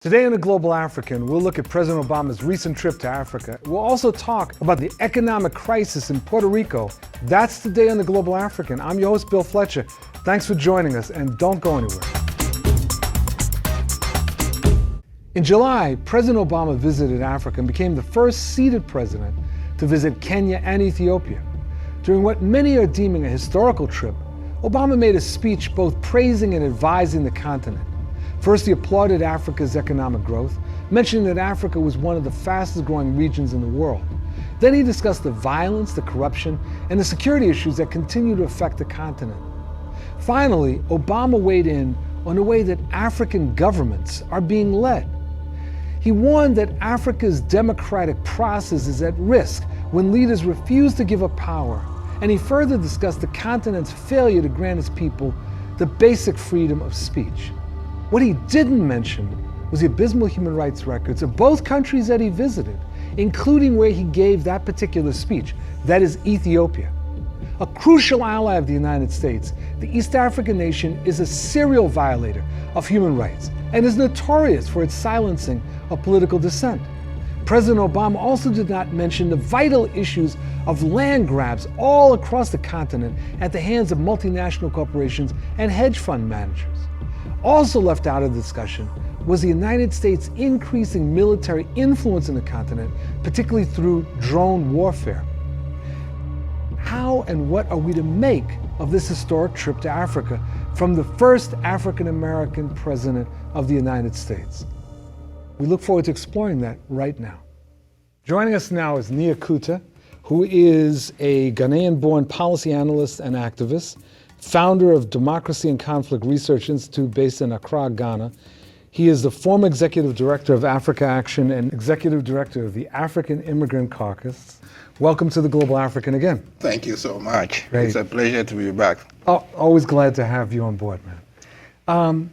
Today on The Global African, we'll look at President Obama's recent trip to Africa. We'll also talk about the economic crisis in Puerto Rico. That's today on The Global African. I'm your host, Bill Fletcher. Thanks for joining us, and don't go anywhere. In July, President Obama visited Africa and became the first seated president to visit Kenya and Ethiopia. During what many are deeming a historical trip, Obama made a speech both praising and advising the continent. First, he applauded Africa's economic growth, mentioning that Africa was one of the fastest growing regions in the world. Then he discussed the violence, the corruption, and the security issues that continue to affect the continent. Finally, Obama weighed in on the way that African governments are being led. He warned that Africa's democratic process is at risk when leaders refuse to give up power, and he further discussed the continent's failure to grant its people the basic freedom of speech. What he didn't mention was the abysmal human rights records of both countries that he visited, including where he gave that particular speech, that is Ethiopia. A crucial ally of the United States, the East African nation is a serial violator of human rights and is notorious for its silencing of political dissent. President Obama also did not mention the vital issues of land grabs all across the continent at the hands of multinational corporations and hedge fund managers. Also left out of the discussion was the United States' increasing military influence in the continent, particularly through drone warfare. How and what are we to make of this historic trip to Africa from the first African-American president of the United States? We look forward to exploring that right now. Joining us now is Nia Kuta, who is a Ghanaian-born policy analyst and activist, founder of Democracy and Conflict Research Institute based in Accra, Ghana. He is the former executive director of Africa Action and executive director of the African Immigrant Caucus. Welcome to the Global African again. Thank you so much. Great. It's a pleasure to be back. Oh, always glad to have you on board, man.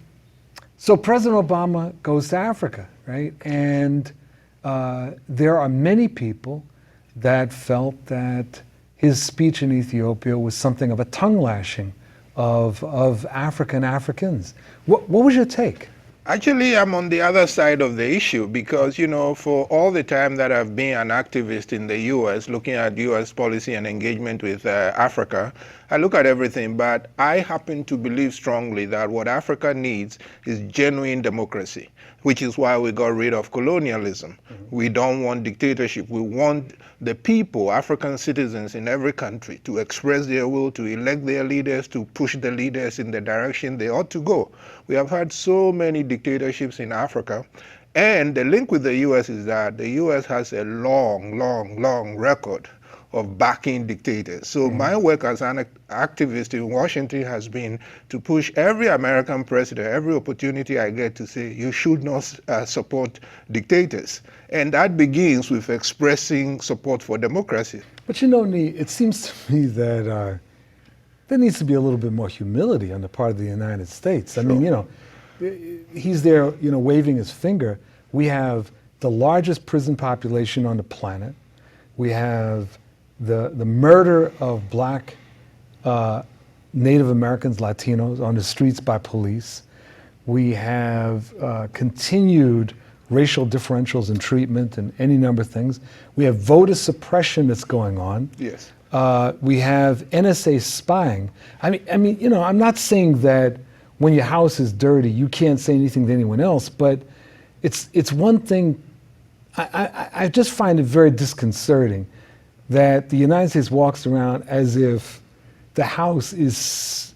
So President Obama goes to Africa, right? And there are many people that felt that his speech in Ethiopia was something of a tongue lashing of African Africans. What was your take? Actually, I'm on the other side of the issue because, for all the time that I've been an activist in the U.S., looking at U.S. policy and engagement with Africa, I look at everything, but I happen to believe strongly that what Africa needs is genuine democracy, which is why we got rid of colonialism. Mm-hmm. We don't want dictatorship. We want the people, African citizens in every country, to express their will, to elect their leaders, to push the leaders in the direction they ought to go. We have had so many dictatorships in Africa, and the link with the U.S. is that the U.S. has a long record of backing dictators. So my work as an activist in Washington has been to push every American president, every opportunity I get to say, you should not support dictators. And that begins with expressing support for democracy. But Nii, it seems to me that there needs to be a little bit more humility on the part of the United States. Sure. I mean, he's there, waving his finger. We have the largest prison population on the planet. We have the murder of black Native Americans, Latinos on the streets by police. We have continued racial differentials in treatment and any number of things. We have voter suppression that's going on. Yes. We have NSA spying. I mean, I'm not saying that when your house is dirty, you can't say anything to anyone else, but it's one thing. I just find it very disconcerting that the United States walks around as if the house is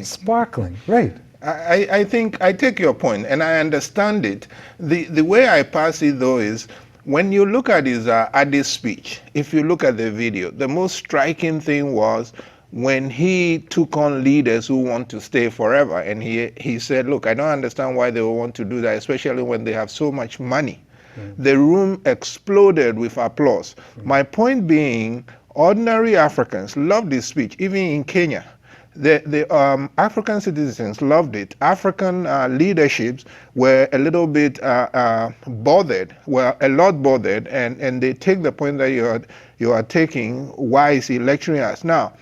sparkling, right? I think I take your point and I understand it. The way I pass it though is when you look at his speech, if you look at the video, the most striking thing was when he took on leaders who want to stay forever, and he said, look, I don't understand why they want to do that, especially when they have so much money. The room exploded with applause. My point being, ordinary Africans loved this speech, even in Kenya. The African citizens loved it. African leaderships were a little bit bothered, were a lot bothered, and they take the point that you are taking, why is he lecturing us? Now,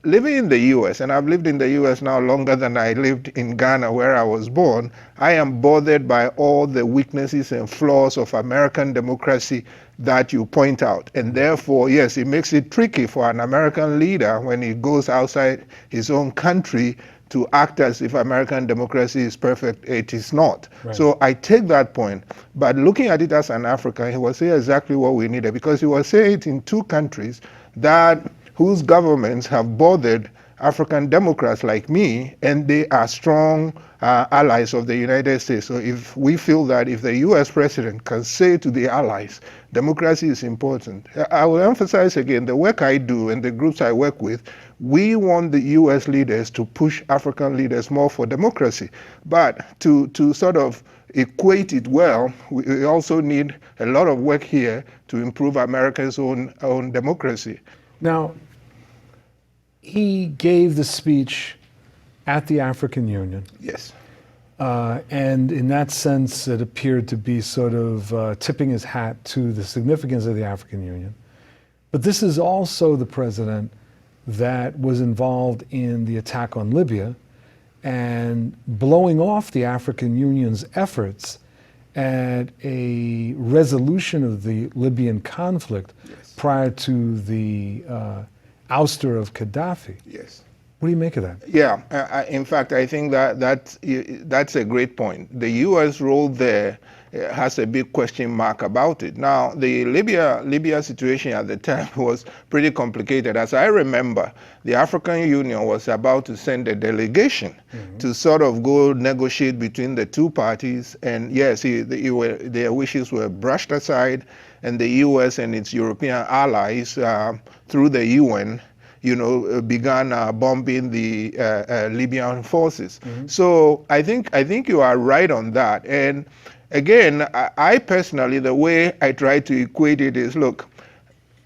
Living in the US, and I've lived in the US now longer than I lived in Ghana where I was born, I am bothered by all the weaknesses and flaws of American democracy that you point out. And therefore, yes, it makes it tricky for an American leader when he goes outside his own country to act as if American democracy is perfect. It is not. Right. So I take that point. But looking at it as an African, he was saying exactly what we needed, because he was saying it in two countries that whose governments have bothered African Democrats like me, and they are strong allies of the United States. So if we feel that if the US president can say to the allies, democracy is important. I will emphasize again, the work I do and the groups I work with, we want the US leaders to push African leaders more for democracy. But to sort of equate it well, we also need a lot of work here to improve America's own democracy. Now, he gave the speech at the African Union. Yes. And in that sense, it appeared to be sort of tipping his hat to the significance of the African Union. But this is also the president that was involved in the attack on Libya and blowing off the African Union's efforts at a resolution of the Libyan conflict. Yes. Prior to the ouster of Gaddafi. Yes. What do you make of that? Yeah, in fact, I think that's a great point. The U.S. role there has a big question mark about it. Now, the Libya situation at the time was pretty complicated. As I remember, the African Union was about to send a delegation to sort of go negotiate between the two parties. And yes, their wishes were brushed aside, and the U.S. and its European allies, through the UN, began bombing the Libyan forces. So I think you are right on that. And again, I personally, the way I try to equate it is, look,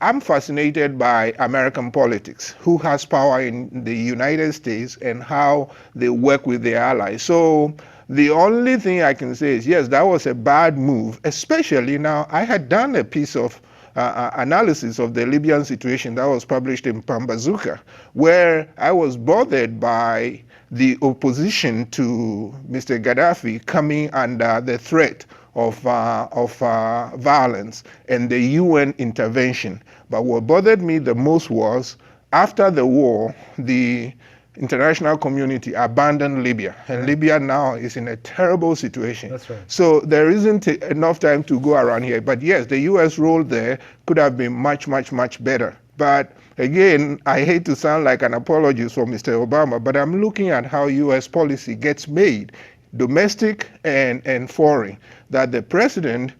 I'm fascinated by American politics, who has power in the United States and how they work with their allies. So the only thing I can say is, yes, that was a bad move, especially now I had done a piece of analysis of the Libyan situation that was published in Pambazuka, where I was bothered by the opposition to Mr. Gaddafi coming under the threat of violence and the UN intervention. But what bothered me the most was, after the war, the international community abandoned Libya, and Libya now is in a terrible situation. That's right. So there isn't enough time to go around here. But yes, the US role there could have been much, much, much better. But again, I hate to sound like an apologist for Mr. Obama, but I'm looking at how US policy gets made, domestic and foreign, that the president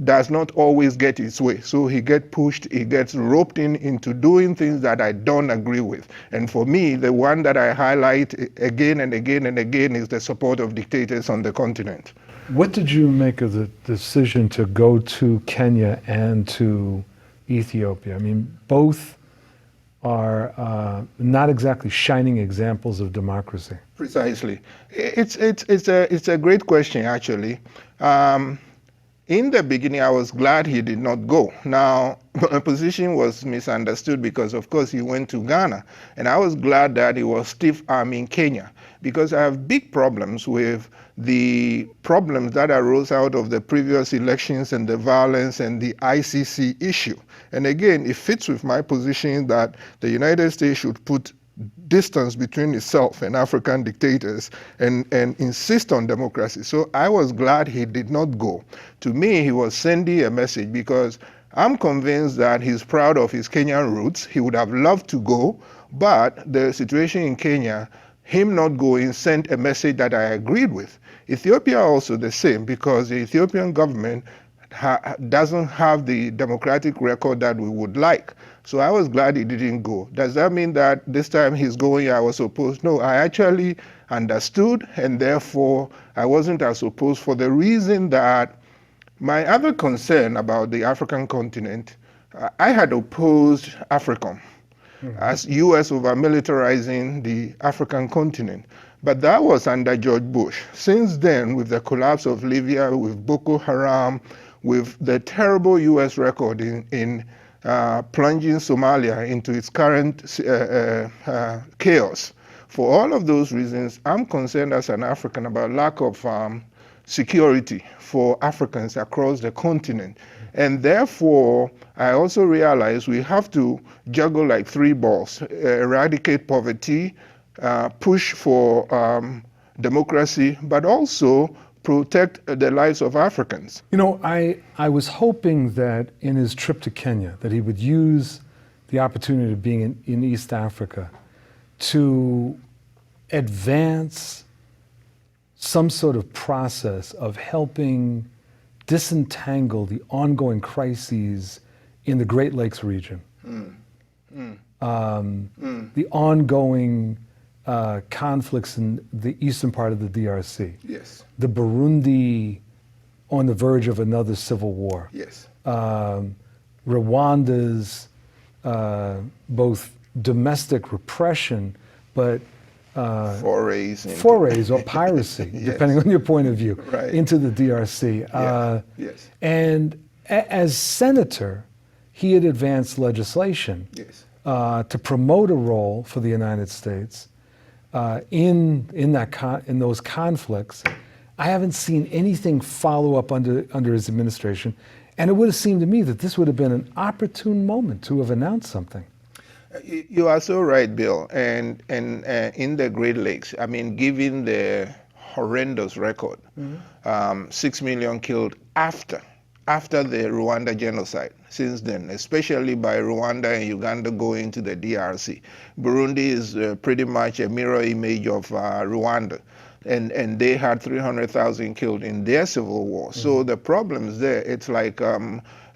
does not always get his way. So he gets pushed, he gets roped into doing things that I don't agree with. And for me, the one that I highlight again and again and again is the support of dictators on the continent. What did you make of the decision to go to Kenya and to Ethiopia? I mean, both are not exactly shining examples of democracy. Precisely. It's a great question, actually. In the beginning, I was glad he did not go. Now, my position was misunderstood because, of course, he went to Ghana. And I was glad that he was stiff-arming Kenya, because I have big problems with the problems that arose out of the previous elections and the violence and the ICC issue. And again, it fits with my position that the United States should put distance between itself and African dictators and insist on democracy. So I was glad he did not go. To me, he was sending a message, because I'm convinced that he's proud of his Kenyan roots. He would have loved to go, but the situation in Kenya, him not going, sent a message that I agreed with. Ethiopia also the same, because the Ethiopian government doesn't have the democratic record that we would like. So I was glad he didn't go. Does that mean that this time he's going, I was opposed? No, I actually understood, and therefore I wasn't as opposed, for the reason that my other concern about the African continent, I had opposed AFRICOM as US over-militarizing the African continent. But that was under George Bush. Since then, with the collapse of Libya, with Boko Haram, with the terrible US record in plunging Somalia into its current chaos. For all of those reasons, I'm concerned as an African about lack of security for Africans across the continent. And therefore, I also realize we have to juggle like three balls: eradicate poverty, push for democracy, but also protect the lives of Africans. You know, I was hoping that in his trip to Kenya, that he would use the opportunity of being in East Africa to advance some sort of process of helping disentangle the ongoing crises in the Great Lakes region, the ongoing conflicts in the eastern part of the DRC, Yes, the Burundi on the verge of another civil war, yes, Rwanda's both domestic repression, but forays or piracy, Yes. depending on your point of view, Right. into the DRC. Yes. And as senator, he had advanced legislation Yes. to promote a role for the United States in those conflicts. I haven't seen anything follow up under his administration, and it would have seemed to me that this would have been an opportune moment to have announced something. You are so right, Bill. And in the Great Lakes, I mean, given the horrendous record, 6 million killed after the Rwanda genocide. Since then, especially by Rwanda and Uganda going to the DRC, Burundi is pretty much a mirror image of Rwanda. And they had 300,000 killed in their civil war. So the problem is there. It's like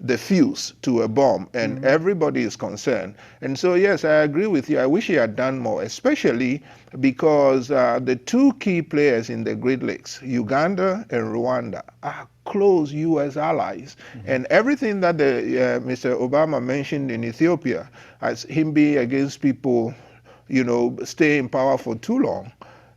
the fuse to a bomb, and everybody is concerned. And so, yes, I agree with you. I wish he had done more, especially because the two key players in the Great Lakes, Uganda and Rwanda, are close U.S. allies. And everything that Mr. Obama mentioned in Ethiopia as him being against people, stay in power for too long,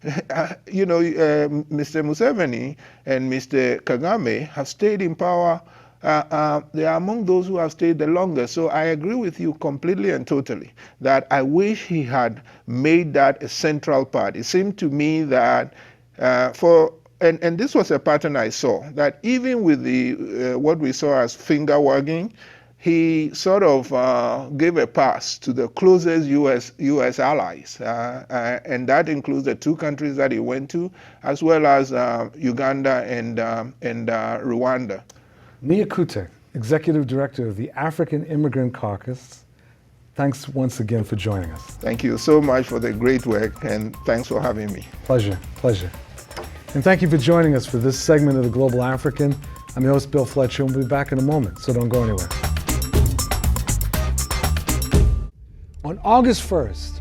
Mr. Museveni and Mr. Kagame have stayed in power. They are among those who have stayed the longest. So I agree with you completely and totally that I wish he had made that a central part. It seemed to me that and this was a pattern I saw, that even with the what we saw as finger wagging, he sort of gave a pass to the closest U.S. allies, and that includes the two countries that he went to, as well as Uganda and Rwanda. Nia Kutek, Executive Director of the African Immigrant Caucus, thanks once again for joining us. Thank you so much for the great work, and thanks for having me. Pleasure. And thank you for joining us for this segment of The Global African. I'm your host, Bill Fletcher, and we'll be back in a moment, so don't go anywhere. On August 1st,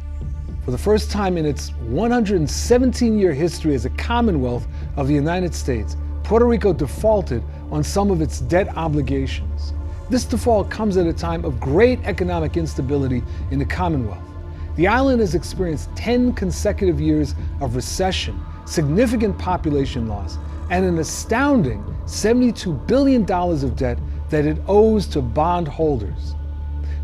for the first time in its 117-year history as a Commonwealth of the United States, Puerto Rico defaulted on some of its debt obligations. This default comes at a time of great economic instability in the Commonwealth. The island has experienced 10 consecutive years of recession, significant population loss, and an astounding $72 billion of debt that it owes to bondholders.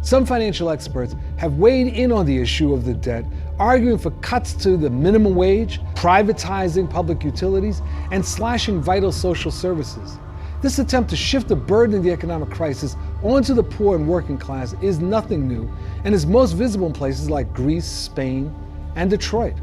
Some financial experts have weighed in on the issue of the debt, arguing for cuts to the minimum wage, privatizing public utilities, and slashing vital social services. This attempt to shift the burden of the economic crisis onto the poor and working class is nothing new, and is most visible in places like Greece, Spain, and Detroit.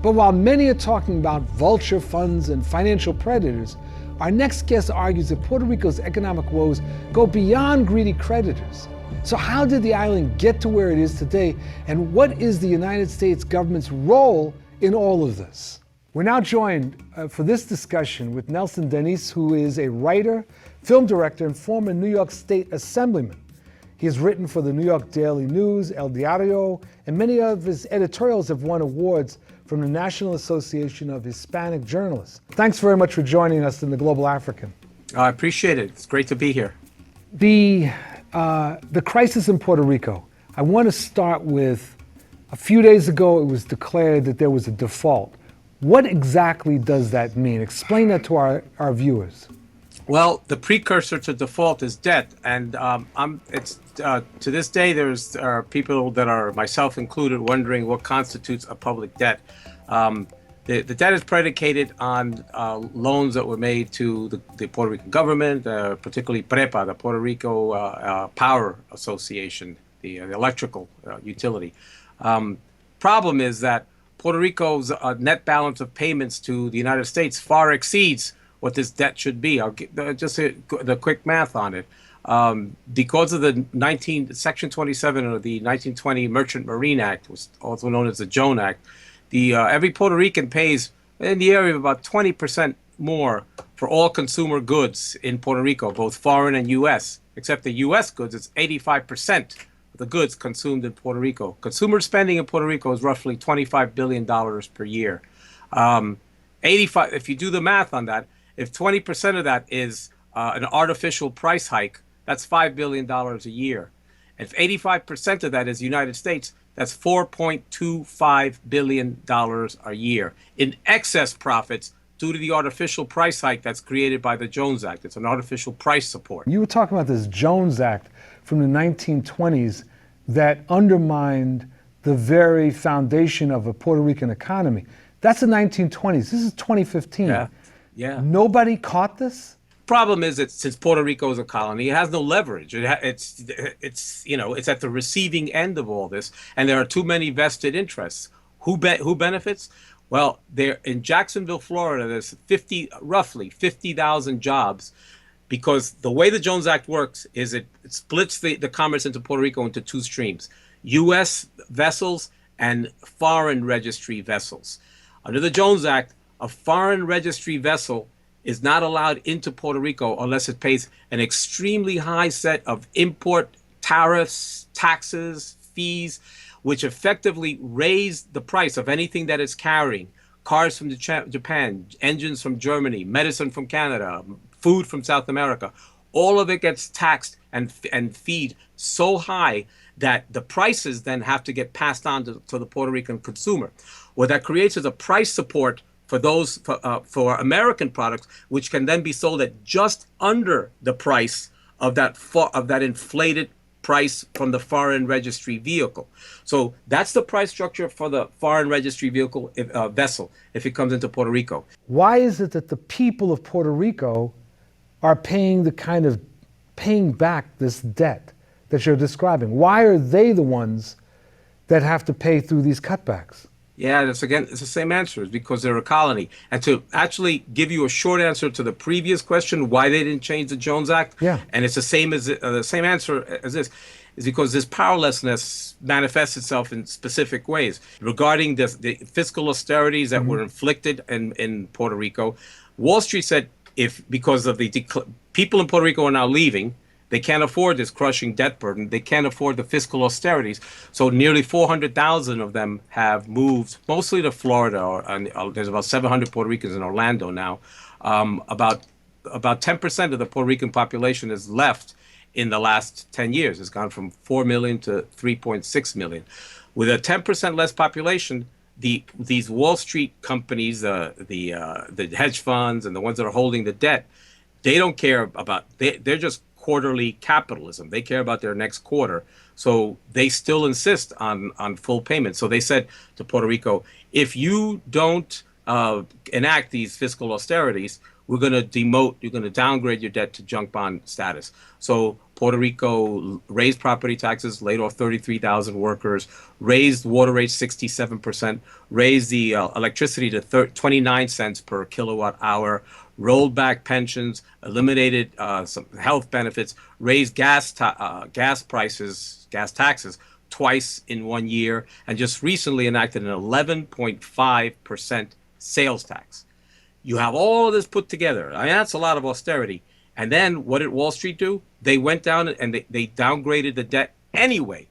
But while many are talking about vulture funds and financial predators, our next guest argues that Puerto Rico's economic woes go beyond greedy creditors. So how did the island get to where it is today, and what is the United States government's role in all of this? We're now joined for this discussion with Nelson Denis, who is a writer, film director, and former New York State Assemblyman. He has written for the New York Daily News, El Diario, and many of his editorials have won awards from the National Association of Hispanic Journalists. Thanks very much for joining us in The Global African. I appreciate it. It's great to be here. The crisis in Puerto Rico. I want to start with, a few days ago it was declared that there was a default. What exactly does that mean? Explain that to our viewers. Well, the precursor to default is debt, and to this day there's people that are myself included wondering what constitutes a public debt. Um, the debt is predicated on loans that were made to the Puerto Rican government, particularly PREPA, the Puerto Rico Power Association, the electrical utility. Um, Problem is that Puerto Rico's net balance of payments to the United States far exceeds what this debt should be. I'll get the quick math on it. Because of the Section 27 of the 1920 Merchant Marine Act, was also known as the Jones Act, every Puerto Rican pays in the area of about 20% more for all consumer goods in Puerto Rico, both foreign and U.S. Except the U.S. goods, it's 85% of the goods consumed in Puerto Rico. Consumer spending in Puerto Rico is roughly $25 billion per year. 85. If you do the math on that, if 20% of that is an artificial price hike, that's $5 billion a year. If 85% of that is United States, that's $4.25 billion a year in excess profits due to the artificial price hike that's created by the Jones Act. It's an artificial price support. You were talking about this Jones Act from the 1920s that undermined the very foundation of a Puerto Rican economy. That's the 1920s. This is 2015. Yeah. Nobody caught this? Problem is that since Puerto Rico is a colony, it has no leverage. It's at the receiving end of all this, and there are too many vested interests. Who benefits? Well, there in Jacksonville, Florida, there's roughly 50,000 jobs, because the way the Jones Act works is it splits the commerce into Puerto Rico into two streams: U.S. vessels and foreign registry vessels. Under the Jones Act, a foreign registry vessel is not allowed into Puerto Rico unless it pays an extremely high set of import tariffs, taxes, fees, which effectively raise the price of anything that it's carrying. Cars from Japan, engines from Germany, medicine from Canada, food from South America. All of it gets taxed and feed so high that the prices then have to get passed on to the Puerto Rican consumer. What that creates is a price support for American products, which can then be sold at just under the price of that inflated price from the foreign registry vehicle. So that's the price structure for the foreign registry vehicle vessel if it comes into Puerto Rico. Why is it that the people of Puerto Rico are paying back this debt that you're describing? Why are they the ones that have to pay through these cutbacks? Yeah, it's the same answer. It's because they're a colony. And to actually give you a short answer to the previous question, why they didn't change the Jones Act, and it's the same answer as this, is because this powerlessness manifests itself in specific ways. Regarding the fiscal austerities that were inflicted in Puerto Rico, Wall Street said because of the people in Puerto Rico are now leaving, they can't afford this crushing debt burden. They can't afford the fiscal austerities. So nearly 400,000 of them have moved, mostly to Florida. There's about 700 Puerto Ricans in Orlando now. About 10% of the Puerto Rican population has left in the last 10 years. It's gone from 4 million to 3.6 million. With a 10% less population, these Wall Street companies, the hedge funds and the ones that are holding the debt, they don't care about, they're just quarterly capitalism. They care about their next quarter. So they still insist on full payment. So they said to Puerto Rico, if you don't enact these fiscal austerities, we're going to you're going to downgrade your debt to junk bond status. So Puerto Rico raised property taxes, laid off 33,000 workers, raised water rates 67%, raised the electricity to 29 cents per kilowatt hour, rolled back pensions, eliminated some health benefits, raised gas taxes twice in 1 year, and just recently enacted an 11.5% sales tax. You have all of this put together. I mean, that's a lot of austerity. And then what did Wall Street do? They went down and they downgraded the debt anyway.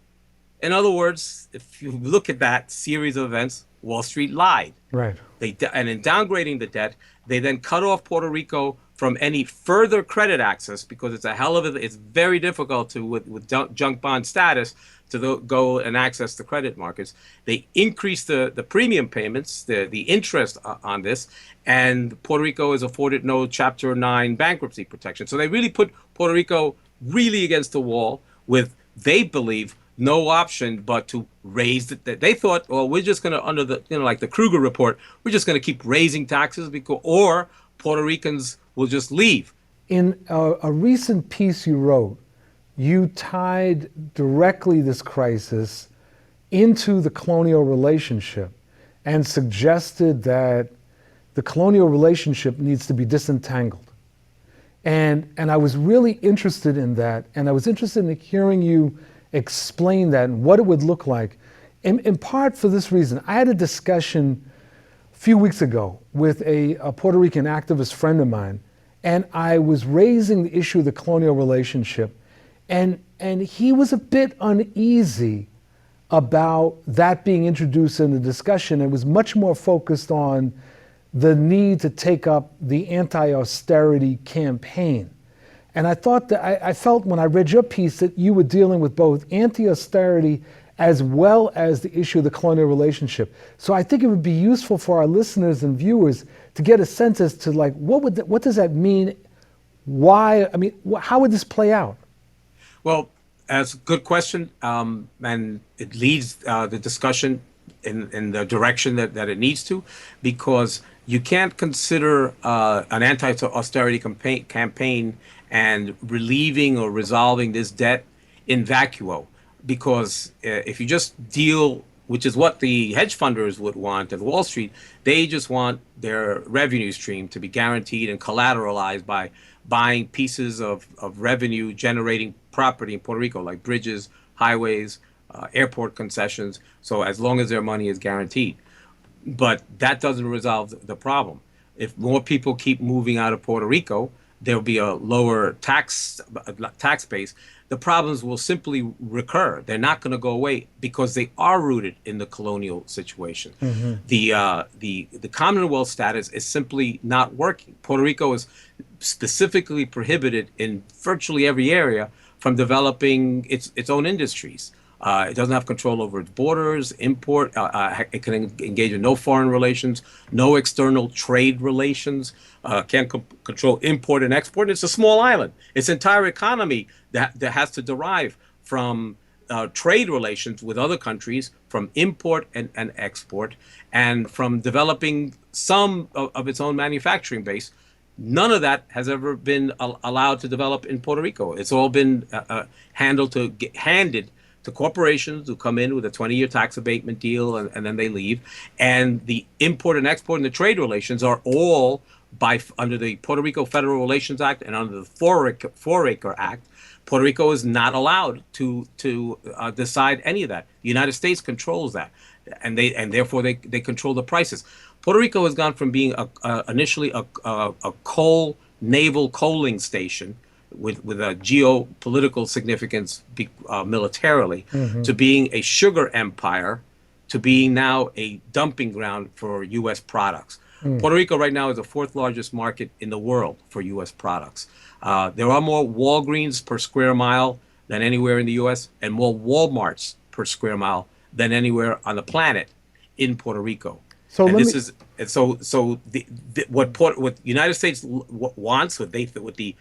In other words, if you look at that series of events, Wall Street lied. Right. And in downgrading the debt, they then cut off Puerto Rico from any further credit access, because it's it's very difficult to, with junk bond status, to go and access the credit markets. They increase the premium payments, the interest on this, and Puerto Rico is afforded no Chapter 9 bankruptcy protection. So they really put Puerto Rico really against the wall with, they believe, no option but to raise it. They thought, well, we're just going to, under the, like the Kruger report, we're just going to keep raising taxes, because, or Puerto Ricans will just leave. In a recent piece you wrote, you tied directly this crisis into the colonial relationship and suggested that the colonial relationship needs to be disentangled. And I was really interested in that, and I was interested in hearing you explain that and what it would look like. In part for this reason, I had a discussion a few weeks ago with a Puerto Rican activist friend of mine, and I was raising the issue of the colonial relationship, and he was a bit uneasy about that being introduced in the discussion. It was much more focused on the need to take up the anti-austerity campaign. And I thought that I felt when I read your piece that you were dealing with both anti-austerity as well as the issue of the colonial relationship. So I think it would be useful for our listeners and viewers to get a sense as to, like, what does that mean? Why? I mean, how would this play out? Well, that's a good question, and it leads the discussion in the direction that it needs to, because you can't consider an anti-austerity campaign and relieving or resolving this debt in vacuo, because if you just deal, which is what the hedge funders would want and Wall Street, they just want their revenue stream to be guaranteed and collateralized by buying pieces of revenue generating property in Puerto Rico, like bridges, highways, airport concessions, so as long as their money is guaranteed. But that doesn't resolve the problem. If more people keep moving out of Puerto Rico, there'll be a lower tax base. The problems will simply recur. They're not going to go away because they are rooted in the colonial situation. Mm-hmm. The Commonwealth status is simply not working. Puerto Rico is specifically prohibited in virtually every area from developing its own industries. It doesn't have control over its borders, import. It can engage in no foreign relations, no external trade relations, can't control import and export. It's a small island. Its entire economy that has to derive from trade relations with other countries, from import and export, and from developing some of its own manufacturing base. None of that has ever been allowed to develop in Puerto Rico. It's all been handed to corporations who come in with a 20-year tax abatement deal, and then they leave. And the import and export and the trade relations are all under the Puerto Rico Federal Relations Act and under the Four-Acre Act. Puerto Rico is not allowed to decide any of that. The United States controls that, and therefore they control the prices. Puerto Rico has gone from being initially a naval coaling station with a geopolitical significance militarily, mm-hmm. to being a sugar empire, to being now a dumping ground for U.S. products. Mm. Puerto Rico right now is the fourth largest market in the world for U.S. products. There are more Walgreens per square mile than anywhere in the U.S. and more Walmarts per square mile than anywhere on the planet in Puerto Rico. So what United States wants, what the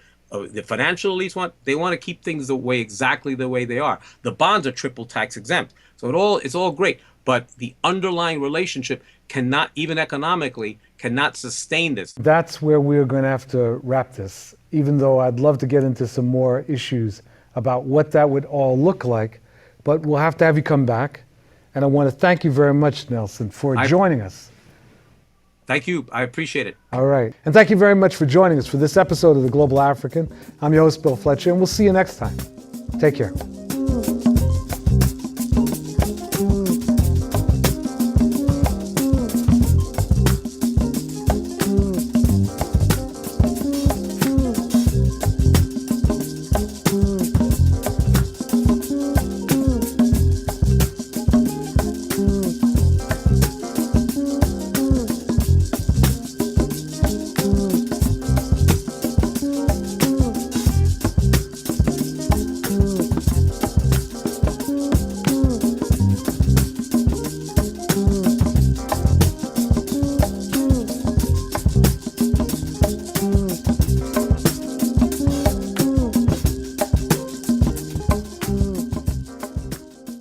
financial elites want, they want to keep things exactly the way they are. The bonds are triple tax exempt, so it's all great. But the underlying relationship cannot, even economically, cannot sustain this. That's where we're going to have to wrap this, even though I'd love to get into some more issues about what that would all look like. But we'll have to have you come back. And I want to thank you very much, Nelson, for joining us. Thank you. I appreciate it. All right. And thank you very much for joining us for this episode of The Global African. I'm your host, Bill Fletcher, and we'll see you next time. Take care.